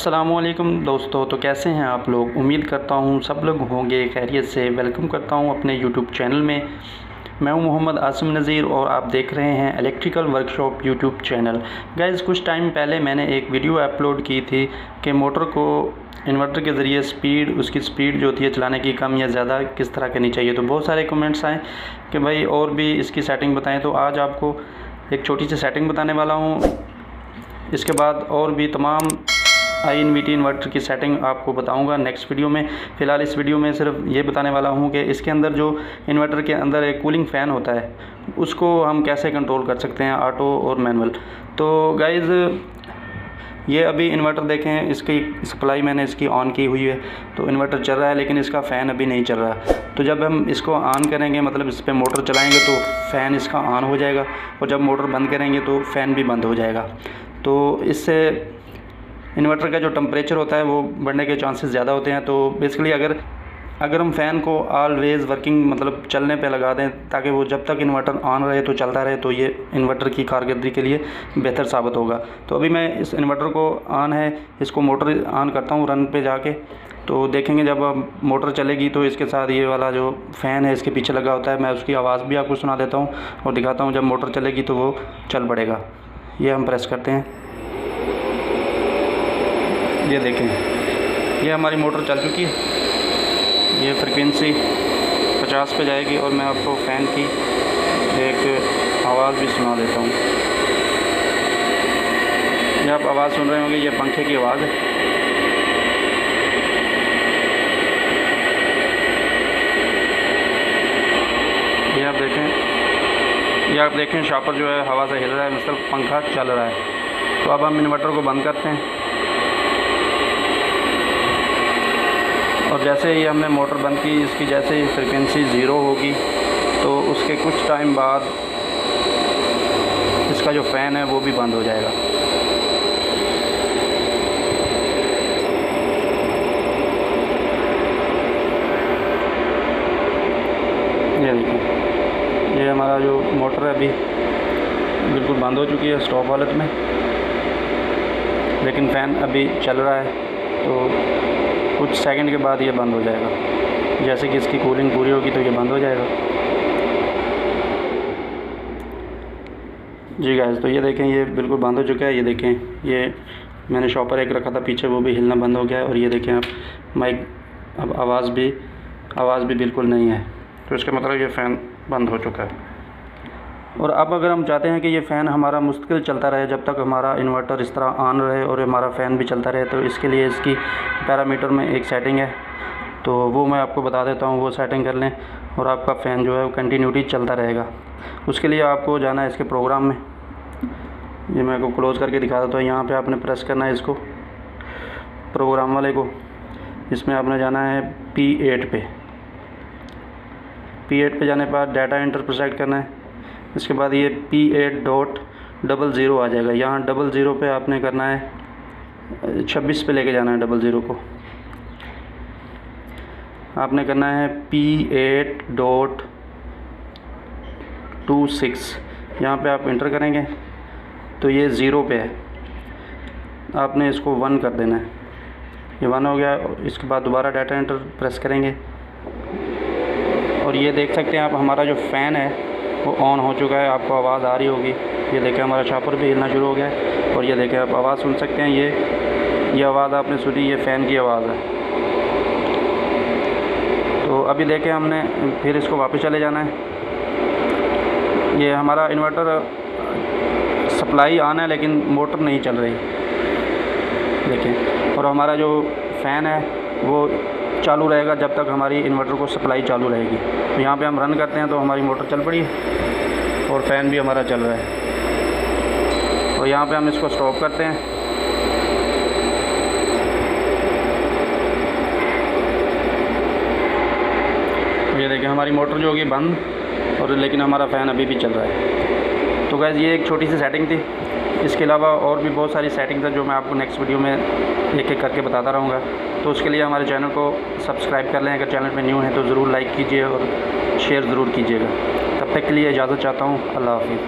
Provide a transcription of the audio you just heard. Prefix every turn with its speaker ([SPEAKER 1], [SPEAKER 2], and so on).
[SPEAKER 1] अस्सलामुअलैकुम दोस्तों। तो कैसे हैं आप लोग? उम्मीद करता हूँ सब लोग होंगे खैरियत से। वेलकम करता हूँ अपने यूट्यूब चैनल में। मैं हूँ मोहम्मद आसिम नज़ीर और आप देख रहे हैं electrical workshop YouTube channel. Guys, कुछ टाइम पहले मैंने एक वीडियो अपलोड की थी कि मोटर को इन्वर्टर के ज़रिए उसकी स्पीड जो होती है चलाने की कम या ज़्यादा किस तरह करनी चाहिए। तो बहुत सारे कमेंट्स आए कि भाई और भी इसकी सेटिंग बताएं। तो आज आपको एक छोटी सी सेटिंग बताने वाला हूँ। इसके बाद और भी तमाम INVT इन्वर्टर की सेटिंग आपको बताऊंगा नेक्स्ट वीडियो में। फ़िलहाल इस वीडियो में सिर्फ ये बताने वाला हूं कि इसके अंदर जो इन्वर्टर के अंदर एक कूलिंग फ़ैन होता है उसको हम कैसे कंट्रोल कर सकते हैं, ऑटो और मैनुअल। तो गाइज़, ये अभी इन्वर्टर देखें, इसकी सप्लाई मैंने इसकी ऑन की हुई है तो इन्वर्टर चल रहा है, लेकिन इसका फ़ैन अभी नहीं चल रहा। तो जब हम इसको ऑन करेंगे, मतलब इस पर मोटर चलाएँगे तो फ़ैन इसका ऑन हो जाएगा, और जब मोटर बंद करेंगे तो फ़ैन भी बंद हो जाएगा। तो इससे इन्वर्टर का जो टेम्परेचर होता है वो बढ़ने के चांसेस ज़्यादा होते हैं। तो बेसिकली अगर हम फ़ैन को ऑलवेज़ वर्किंग मतलब चलने पे लगा दें ताकि वो जब तक इन्वर्टर ऑन रहे तो चलता रहे, तो ये इन्वर्टर की कारकर्दगी के लिए बेहतर साबित होगा। तो अभी मैं इस इन्वर्टर को ऑन है, इसको मोटर ऑन करता हूँ रन पे जाके। तो देखेंगे जब मोटर चलेगी तो इसके साथ ये वाला जो फ़ैन है इसके पीछे लगा होता है, मैं उसकी आवाज़ भी आपको सुना देता हूँ और दिखाता हूँ। जब मोटर चलेगी तो वो चल पड़ेगा। ये हम प्रेस करते हैं, ये देखें, ये हमारी मोटर चल चुकी है। ये फ्रिक्वेंसी 50 पे जाएगी और मैं आपको फ़ैन की एक आवाज़ भी सुना देता हूँ। ये आप आवाज़ सुन रहे होंगे, ये पंखे की आवाज़ है। ये आप देखें शॉपर जो है हवा से हिल रहा है, मतलब पंखा चल रहा है। तो अब हम इन्वर्टर को बंद करते हैं और जैसे ही हमने मोटर बंद की, इसकी जैसे ही फ्रिक्वेंसी 0 होगी तो उसके कुछ टाइम बाद इसका जो फ़ैन है वो भी बंद हो जाएगा। ये देखिए, ये हमारा जो मोटर है अभी बिल्कुल बंद हो चुकी है स्टॉप हालत में, लेकिन फ़ैन अभी चल रहा है। तो कुछ सेकंड के बाद ये बंद हो जाएगा। जैसे कि इसकी कूलिंग पूरी होगी तो ये बंद हो जाएगा। जी गाइस, तो ये देखें, ये बिल्कुल बंद हो चुका है। ये देखें, ये मैंने शॉपर एक रखा था पीछे, वो भी हिलना बंद हो गया है। और ये देखें आप माइक, अब आवाज़ भी बिल्कुल नहीं है। तो इसका मतलब ये फ़ैन बंद हो चुका है। और अब अगर हम चाहते हैं कि ये फ़ैन हमारा मुस्तकिल चलता रहे जब तक हमारा इन्वर्टर इस तरह ऑन रहे और हमारा फ़ैन भी चलता रहे, तो इसके लिए इसकी पैरामीटर में एक सेटिंग है, तो वो मैं आपको बता देता हूँ। वो सेटिंग कर लें और आपका फ़ैन जो है वो कंटिन्यूटी चलता रहेगा। उसके लिए आपको जाना है इसके प्रोग्राम में। ये मैं आपको क्लोज़ करके दिखा देता हूँ। यहाँ पर आपने प्रेस करना है इसको, प्रोग्राम वाले को। इसमें आपने जाना है P8 पे। P8 पे जाने के बाद डाटा एंटर पर सेलेक्ट करना है। इसके बाद ये P8.00 आ जाएगा। यहाँ 00 पे आपने करना है 26 पे लेके जाना है। 00 को आपने करना है P8.26। यहाँ पे आप इंटर करेंगे तो ये 0 पे है, आपने इसको 1 कर देना है। ये 1 हो गया। इसके बाद दोबारा डाटा एंटर प्रेस करेंगे और ये देख सकते हैं आप, हमारा जो फ़ैन है वो ऑन हो चुका है। आपको आवाज़ आ रही होगी। ये देखें, हमारा शॉपर भी हिलना शुरू हो गया है। और ये देखें, आप आवाज़ सुन सकते हैं। ये आवाज़ आपने सुनी, ये फ़ैन की आवाज़ है। तो अभी देखें, हमने फिर इसको वापस चले जाना है। ये हमारा इन्वर्टर सप्लाई ऑन है लेकिन मोटर नहीं चल रही, देखें। और हमारा जो फ़ैन है वो चालू रहेगा जब तक हमारी इन्वर्टर को सप्लाई चालू रहेगी। तो यहाँ पे हम रन करते हैं तो हमारी मोटर चल पड़ी है और फ़ैन भी हमारा चल रहा है। और यहाँ पे हम इसको स्टॉप करते हैं। ये देखें, हमारी मोटर जो होगी बंद, और लेकिन हमारा फ़ैन अभी भी चल रहा है। तो गाइस, ये एक छोटी सी सेटिंग थी। इसके अलावा और भी बहुत सारी सेटिंग्स हैं जो मैं आपको नेक्स्ट वीडियो में एक एक करके बताता रहूँगा। तो उसके लिए हमारे चैनल को सब्सक्राइब कर लें। अगर चैनल पे न्यू हैं तो ज़रूर लाइक कीजिए और शेयर ज़रूर कीजिएगा। तब तक के लिए इजाज़त चाहता हूँ। अल्लाह हाफ़िज़।